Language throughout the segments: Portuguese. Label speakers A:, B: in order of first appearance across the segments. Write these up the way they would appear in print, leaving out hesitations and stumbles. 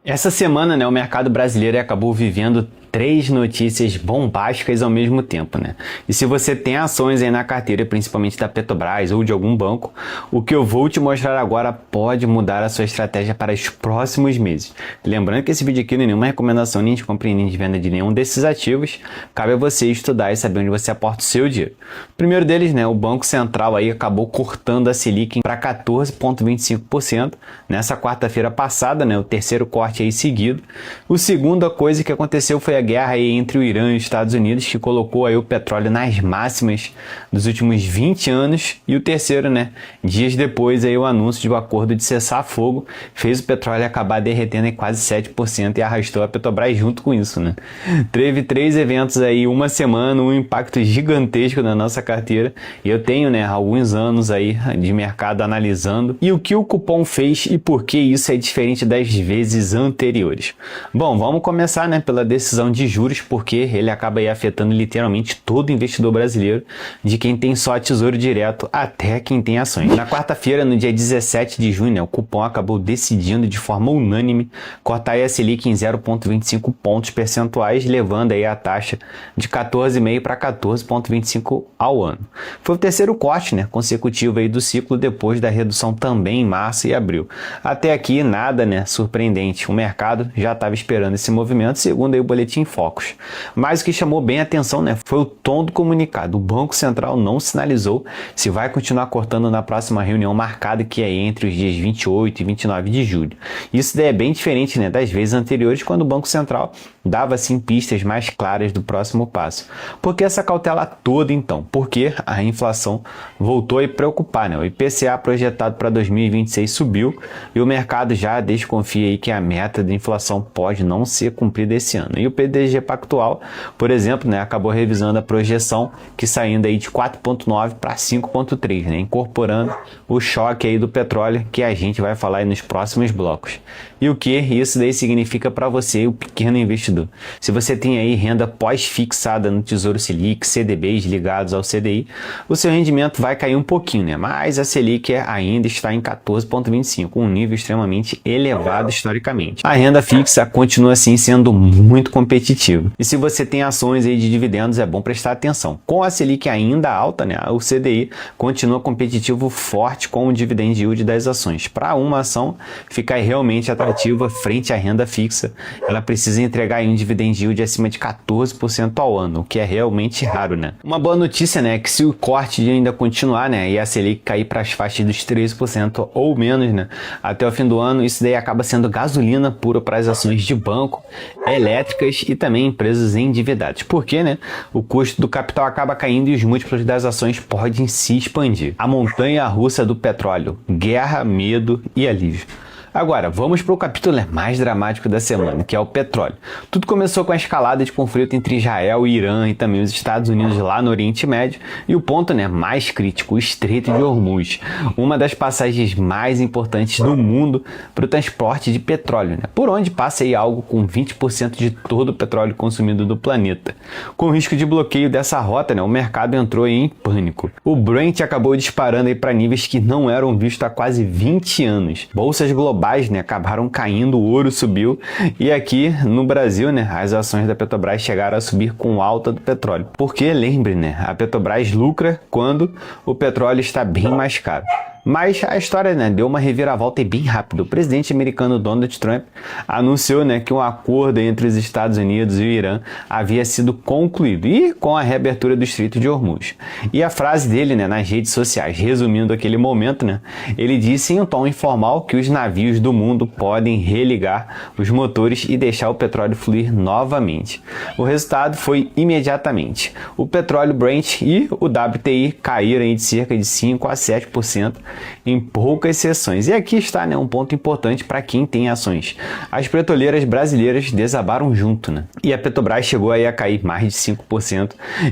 A: Essa semana, né, o mercado brasileiro acabou vivendo três notícias bombásticas ao mesmo tempo, né? E se você tem ações aí na carteira, principalmente da Petrobras ou de algum banco, o que eu vou te mostrar agora pode mudar a sua estratégia para os próximos meses. Lembrando que esse vídeo aqui não é nenhuma recomendação nem de compra nem de venda de nenhum desses ativos, cabe a você estudar e saber onde você aporta o seu dinheiro. O primeiro deles, né, o Banco Central aí acabou cortando a Selic para 14,25% nessa quarta-feira passada, né, o terceiro corte aí seguido. A segunda coisa que aconteceu foi a guerra aí entre o Irã e os Estados Unidos, que colocou aí o petróleo nas máximas dos últimos 20 anos. E o terceiro, né, dias depois aí o anúncio de um acordo de cessar fogo fez o petróleo acabar derretendo em quase 7% e arrastou a Petrobras junto com isso, né? Teve três eventos aí uma semana, um impacto gigantesco na nossa carteira, e eu tenho, né, alguns anos aí de mercado analisando e o que o cupom fez e por que isso é diferente das vezes anteriores. Bom, vamos começar, né, pela decisão de juros, porque ele acaba aí afetando literalmente todo investidor brasileiro, de quem tem só tesouro direto até quem tem ações. Na quarta-feira, no dia 17 de junho, né, o cupom acabou decidindo de forma unânime cortar a Selic em 0,25 pontos percentuais, levando aí a taxa de 14,5 para 14,25 ao ano. Foi o terceiro corte, né, consecutivo aí do ciclo, depois da redução também em março e abril. Até aqui nada, né, surpreendente. O mercado já estava esperando esse movimento, segundo aí o Boletim Focus. Mas o que chamou bem a atenção, né, foi o tom do comunicado. O Banco Central não sinalizou se vai continuar cortando na próxima reunião marcada, que é entre os dias 28 e 29 de julho. Isso daí é bem diferente, né, das vezes anteriores, quando o Banco Central dava assim pistas mais claras do próximo passo. Por que essa cautela toda então? Porque a inflação voltou a preocupar, né? O IPCA projetado para 2026 subiu e o mercado já desconfia aí que a meta de inflação pode não ser cumprida esse ano. E o PDG Pactual, por exemplo, né, acabou revisando a projeção, que saindo aí de 4,9 para 5,3, né, incorporando o choque aí do petróleo, que a gente vai falar aí nos próximos blocos. E o que isso daí significa para você, o pequeno investidor? Se você tem aí renda pós-fixada no Tesouro Selic, CDBs ligados ao CDI, o seu rendimento vai cair um pouquinho, né? Mas a Selic ainda está em 14,25, um nível extremamente elevado historicamente. A renda fixa continua assim sendo muito competitiva. E se você tem ações aí de dividendos, é bom prestar atenção. Com a Selic ainda alta, né, o CDI continua competitivo forte com o dividend yield das ações. Para uma ação ficar realmente atrativa frente à renda fixa, ela precisa entregar aí um dividend yield acima de 14% ao ano, o que é realmente raro, né? Uma boa notícia, né, é que se o corte ainda continuar, né, e a Selic cair para as faixas dos 13% ou menos, né, até o fim do ano, isso daí acaba sendo gasolina pura para as ações de banco, elétricas e também empresas endividadas. Porque, né, o custo do capital acaba caindo e os múltiplos das ações podem se expandir. A montanha russa do petróleo: guerra, medo e alívio. Agora, vamos para o capítulo mais dramático da semana, que é o petróleo. Tudo começou com a escalada de conflito entre Israel e Irã e também os Estados Unidos lá no Oriente Médio, e o ponto, né, mais crítico, o Estreito de Hormuz, uma das passagens mais importantes do mundo para o transporte de petróleo, né, por onde passa aí algo com 20% de todo o petróleo consumido do planeta. Com o risco de bloqueio dessa rota, né, o mercado entrou em pânico. O Brent acabou disparando aí para níveis que não eram vistos há quase 20 anos. Bolsas globais, né, acabaram caindo, o ouro subiu, e aqui no Brasil, né, as ações da Petrobras chegaram a subir com alta do petróleo. Porque, lembre, né, a Petrobras lucra quando o petróleo está bem mais caro. Mas a história, né, deu uma reviravolta bem rápido. O presidente americano Donald Trump anunciou, né, que um acordo entre os Estados Unidos e o Irã havia sido concluído, e com a reabertura do Estreito de Hormuz. E a frase dele, né, nas redes sociais, resumindo aquele momento, né, ele disse em um tom informal que os navios do mundo podem religar os motores e deixar o petróleo fluir novamente. O resultado foi imediatamente. O petróleo Brent e o WTI caíram de cerca de 5 a 7%, em poucas sessões. E aqui está, né, um ponto importante para quem tem ações. As petroleiras brasileiras desabaram junto, né? E a Petrobras chegou aí a cair mais de 5%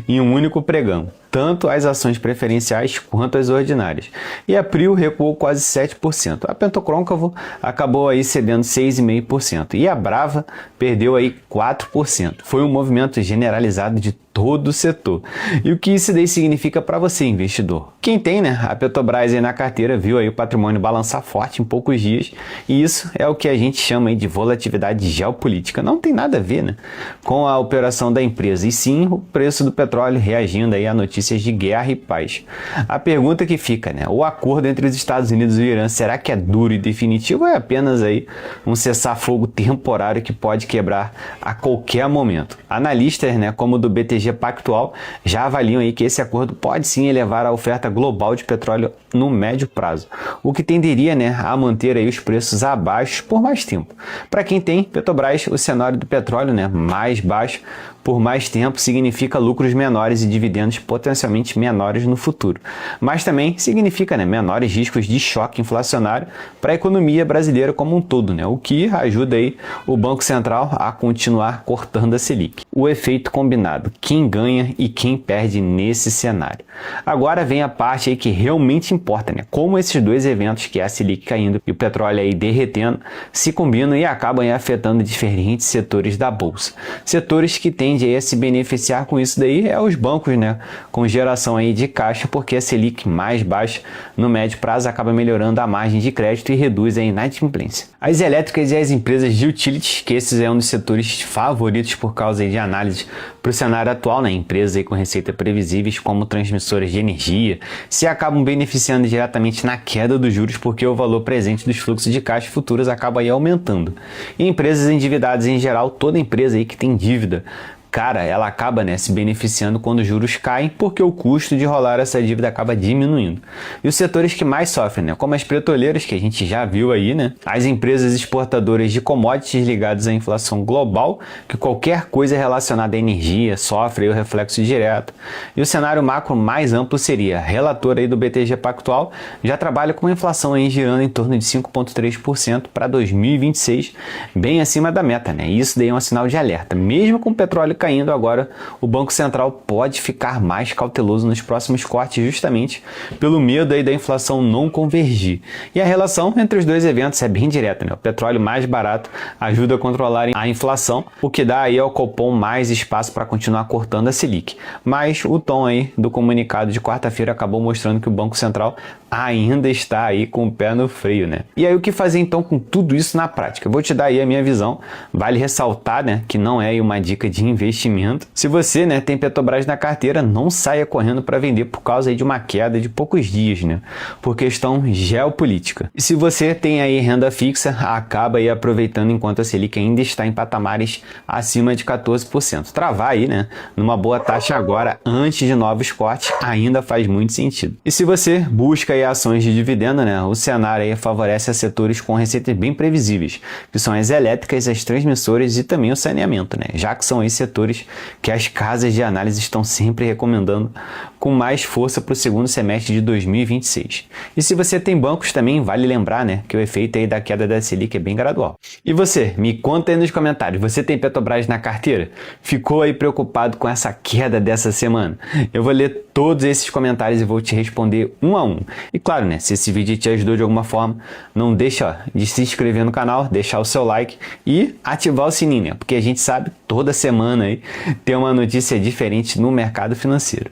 A: em um único pregão. tanto as ações preferenciais quanto as ordinárias. E a Prio recuou quase 7%. A Pentocôncavo acabou aí cedendo 6,5%. E a Brava perdeu aí 4%. Foi um movimento generalizado de todo o setor. E o que isso daí significa para você, investidor? Quem tem, né, a Petrobras aí na carteira viu aí o patrimônio balançar forte em poucos dias, e isso é o que a gente chama aí de volatilidade geopolítica. Não tem nada a ver, né, com a operação da empresa, e sim o preço do petróleo reagindo aí a notícias de guerra e paz. A pergunta que fica, né, o acordo entre os Estados Unidos e o Irã, será que é duro e definitivo ou é apenas aí um cessar-fogo temporário que pode quebrar a qualquer momento? Analistas, né, como o do BTG Pactual, já avaliam aí que esse acordo pode sim elevar a oferta global de petróleo no médio prazo, o que tenderia, né, a manter aí os preços abaixo por mais tempo. Para quem tem Petrobras, o cenário do petróleo, né, mais baixo por mais tempo significa lucros menores e dividendos potencialmente menores no futuro, mas também significa, né, menores riscos de choque inflacionário para a economia brasileira como um todo, né, o que ajuda aí o Banco Central a continuar cortando a Selic. O efeito combinado, quem ganha e quem perde nesse cenário. Agora vem a parte aí que realmente importa, né, como esses dois eventos, que é a Selic caindo e o petróleo aí derretendo, se combinam e acabam aí afetando diferentes setores da bolsa. Setores que têm a se beneficiar com isso daí é os bancos, né, com geração aí de caixa, porque a Selic mais baixa no médio prazo acaba melhorando a margem de crédito e reduz a inadimplência. As elétricas e as empresas de utilities, que esses é um dos setores favoritos por causa aí de análise para o cenário atual, né, empresas aí com receita previsíveis como transmissoras de energia, se acabam beneficiando diretamente na queda dos juros, porque o valor presente dos fluxos de caixa futuros acaba aí aumentando. E empresas endividadas em geral, toda empresa aí que tem dívida, cara, ela acaba, né, se beneficiando quando os juros caem, porque o custo de rolar essa dívida acaba diminuindo. E os setores que mais sofrem, né, como as petroleiras, que a gente já viu aí, né, as empresas exportadoras de commodities ligadas à inflação global, que qualquer coisa relacionada à energia sofre aí o reflexo direto. E o cenário macro mais amplo seria, relator aí do BTG Pactual, já trabalha com uma inflação aí girando em torno de 5,3% para 2026, bem acima da meta, né, e isso daí é um sinal de alerta. Mesmo com o petróleo caindo agora, o Banco Central pode ficar mais cauteloso nos próximos cortes, justamente pelo medo aí da inflação não convergir. E a relação entre os dois eventos é bem direta, né? O petróleo mais barato ajuda a controlar a inflação, o que dá aí ao Copom mais espaço para continuar cortando a Selic. Mas o tom aí do comunicado de quarta-feira acabou mostrando que o Banco Central ainda está aí com o pé no freio, né? E aí o que fazer então com tudo isso na prática? Eu vou te dar aí a minha visão. Vale ressaltar, né, que não é uma dica de investimento. Se você, né, tem Petrobras na carteira, não saia correndo para vender por causa aí de uma queda de poucos dias, né, por questão geopolítica. E se você tem aí renda fixa, acaba aí aproveitando enquanto a Selic ainda está em patamares acima de 14%. Travar aí, né, numa boa taxa agora, antes de novos cortes, ainda faz muito sentido. E se você busca aí ações de dividendo, né, o cenário aí favorece a setores com receitas bem previsíveis, que são as elétricas, as transmissoras e também o saneamento, né, já que são aí setores que as casas de análise estão sempre recomendando com mais força para o segundo semestre de 2026. E se você tem bancos também, vale lembrar, né, que o efeito aí da queda da Selic é bem gradual. E você, me conta aí nos comentários, você tem Petrobras na carteira? Ficou aí preocupado com essa queda dessa semana? Eu vou ler todos esses comentários e vou te responder um a um. E claro, né, se esse vídeo te ajudou de alguma forma, não deixa de se inscrever no canal, deixar o seu like e ativar o sininho, né, porque a gente sabe toda semana aí tem uma notícia diferente no mercado financeiro.